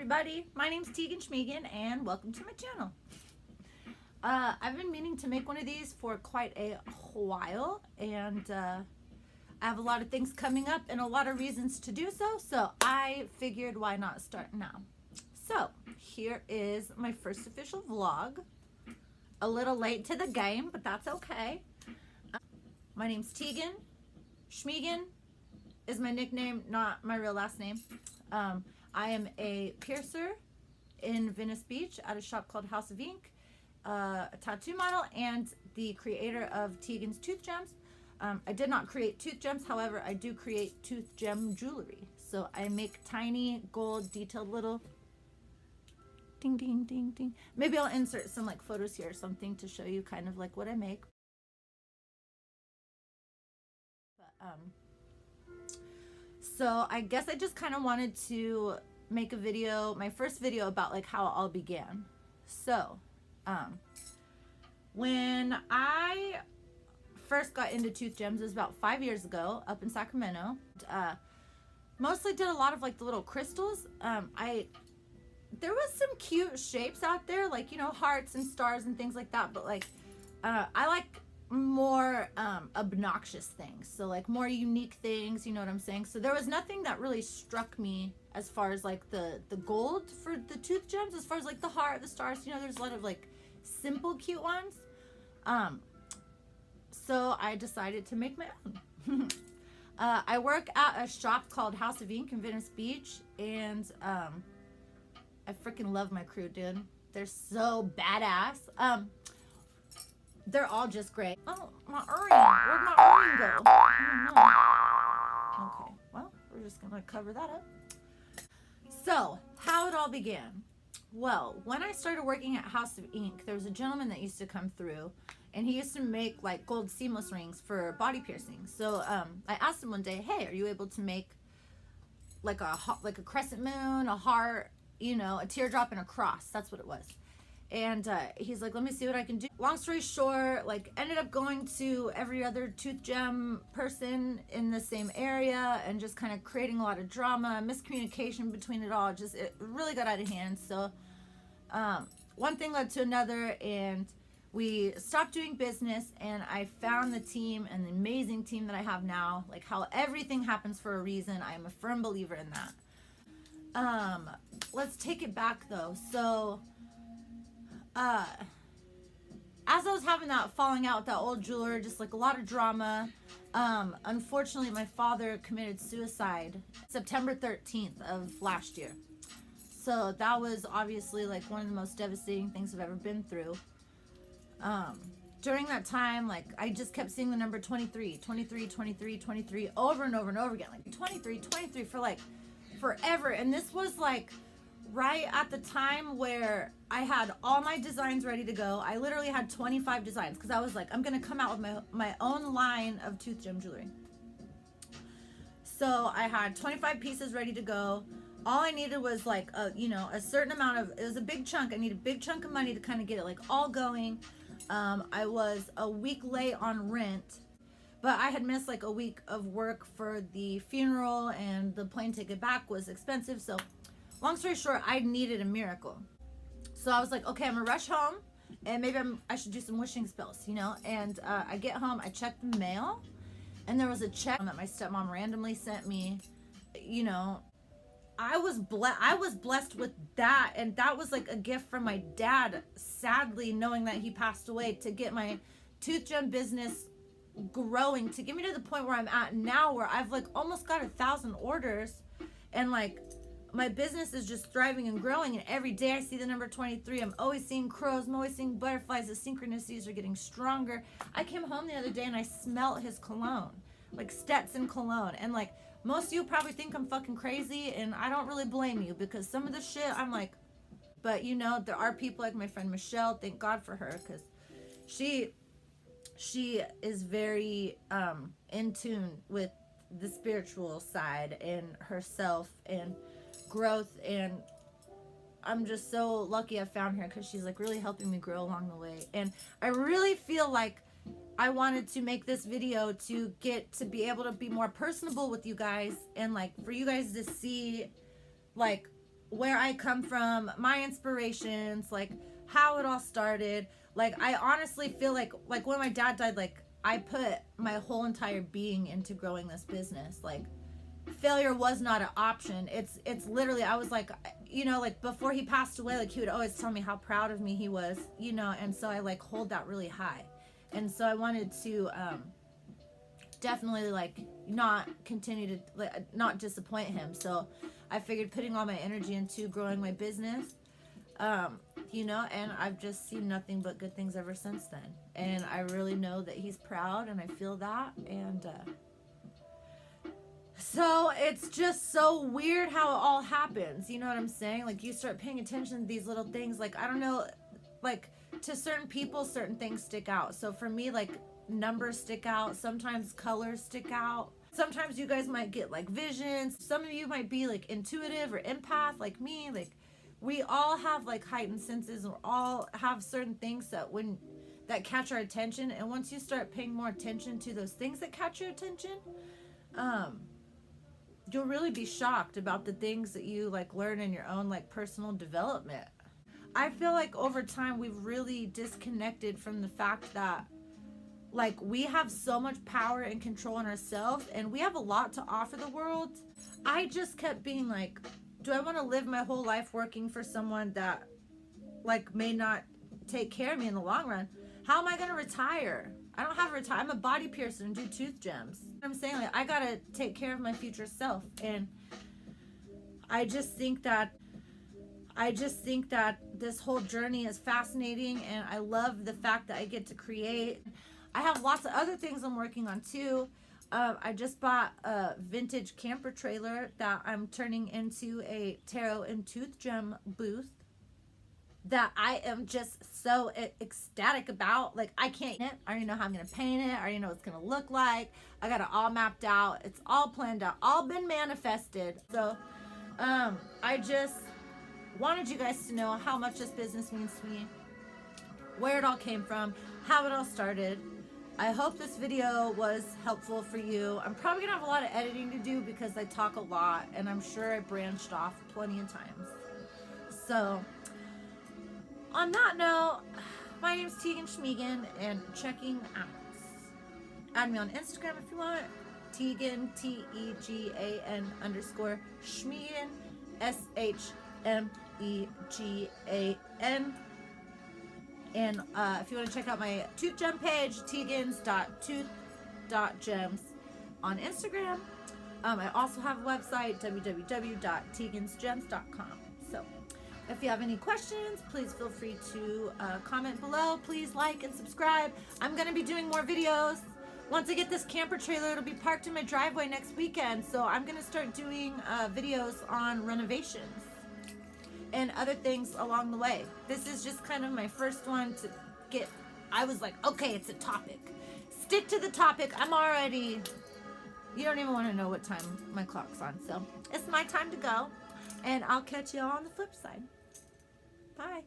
everybody, my name's Tegan and welcome to my channel. I've been meaning to make one of these for quite a while, and I have a lot of things coming up and a lot of reasons to do so I figured why not start now. So here is my first official vlog. A little late to the game, but that's okay. My name's Tegan. Schmegan is my nickname, not my real last name. I am a piercer in Venice Beach at a shop called House of Ink, a tattoo model, and the creator of Tegans Tooth Gems. I did not create tooth gems, however, I do create tooth gem jewelry. So I make tiny gold detailed little ding, ding, ding, ding. Maybe I'll insert some like photos here or something to show you kind of like what I make. But, so I guess I just kind of wanted to make a video, my first video about like how it all began. So, when I first got into tooth gems, it was about 5 years ago up in Sacramento. Mostly did a lot of like the little crystals. There was some cute shapes out there, like, you know, hearts and stars and things like that, but like, I like more obnoxious things, so like more unique things, you know what I'm saying? So there was nothing that really struck me as far as like the gold for the tooth gems, as far as like the heart, the stars, you know, there's a lot of like simple cute ones. So I decided to make my own. I work at a shop called House of Ink in Venice Beach, and I freaking love my crew, dude. They're so badass. They're all just great. Oh, my earring. Where'd my earring go? I don't know. Okay, well, we're just gonna cover that up. So, how it all began. Well, when I started working at House of Ink, there was a gentleman that used to come through, and he used to make like gold seamless rings for body piercings. So, I asked him one day, hey, are you able to make like a crescent moon, a heart, you know, a teardrop, and a cross? That's what it was. And he's like, let me see what I can do. Long story short, like, ended up going to every other tooth gem person in the same area and just kind of creating a lot of drama, miscommunication between it all. Just, it really got out of hand. So one thing led to another, and we stopped doing business, and I found the team and the amazing team that I have now. Like, how everything happens for a reason. I am a firm believer in that. Let's take it back though. So as I was having that falling out with that old jeweler, just like a lot of drama, unfortunately my father committed suicide September 13th of last year. So that was obviously like one of the most devastating things I've ever been through. During that time, like, I just kept seeing the number 23 over and over and over again, like 23 for like forever. And this was like right at the time where I had all my designs ready to go. I literally had 25 designs because I was like, I'm gonna come out with my own line of tooth gem jewelry. So I had 25 pieces ready to go. All I needed was like a certain amount of, it was a big chunk. I needed a big chunk of money to kind of get it like all going. I was a week late on rent, but I had missed like a week of work for the funeral, and the plane ticket back was expensive. So long story short, I needed a miracle. So I was like, okay, I'm gonna rush home, and maybe I should do some wishing spells, you know? And I get home, I check the mail, and there was a check that my stepmom randomly sent me. You know, I was blessed with that, and that was like a gift from my dad, sadly, knowing that he passed away, to get my tooth gem business growing, to get me to the point where I'm at now, where I've like almost got 1,000 orders, and like my business is just thriving and growing, and every day I see the number 23. I'm always seeing crows, I'm always seeing butterflies. The synchronicities are getting stronger. I came home the other day and I smelled his cologne, like Stetson cologne, and like most of you probably think I'm fucking crazy, and I don't really blame you, because some of the shit I'm like, but you know, there are people like my friend Michelle, thank God for her, because she is very in tune with the spiritual side and herself and growth, and I'm just so lucky I found her, because she's like really helping me grow along the way. And I really feel like I wanted to make this video to get to be able to be more personable with you guys, and like for you guys to see like where I come from, my inspirations, like how it all started. Like I honestly feel like when my dad died, like I put my whole entire being into growing this business. Like failure was not an option. It's literally, I was like, you know, like before he passed away, like he would always tell me how proud of me he was, you know, and so I like hold that really high. And so I wanted to definitely like not continue to like, not disappoint him. So I figured putting all my energy into growing my business, you know, and I've just seen nothing but good things ever since then. And I really know that he's proud, and I feel that. And so it's just so weird how it all happens. You know what I'm saying? Like you start paying attention to these little things. Like, I don't know, like to certain people, certain things stick out. So for me, like numbers stick out. Sometimes colors stick out. Sometimes you guys might get like visions. Some of you might be like intuitive or empath like me. Like we all have like heightened senses, and we all have certain things that catch our attention. And once you start paying more attention to those things that catch your attention, you'll really be shocked about the things that you like learn in your own like personal development. I feel like over time we've really disconnected from the fact that like we have so much power and control in ourselves, and we have a lot to offer the world. I just kept being like, do I want to live my whole life working for someone that like may not take care of me in the long run? How am I going to retire? I don't have a retire. I'm a body piercer and do tooth gems. I'm saying like I got to take care of my future self. And I just think that this whole journey is fascinating, and I love the fact that I get to create. I have lots of other things I'm working on too. I just bought a vintage camper trailer that I'm turning into a tarot and tooth gem booth that I am just so ecstatic about. Like I can't, I already know how I'm going to paint it. I already know what it's going to look like. I got it all mapped out. It's all planned out, all been manifested. So I just wanted you guys to know how much this business means to me, where it all came from, how it all started. I hope this video was helpful for you. I'm probably gonna have a lot of editing to do because I talk a lot, and I'm sure I branched off plenty of times. So on that note, my name is Tegan Schmegan, and checking out. Add me on Instagram if you want. Tegan, Tegan _ Schmegan, SHMEGAN. And if you want to check out my tooth gem page, tegans.tooth.gems on Instagram. I also have a website, www.tegansgems.com. So if you have any questions, please feel free to comment below. Please like and subscribe. I'm going to be doing more videos. Once I get this camper trailer, it'll be parked in my driveway next weekend. So I'm going to start doing videos on renovations and other things along the way. This is just kind of my first one to get. I was like, okay, it's a topic. Stick to the topic. I'm already, you don't even want to know what time my clock's on. So it's my time to go, and I'll catch you all on the flip side. Bye.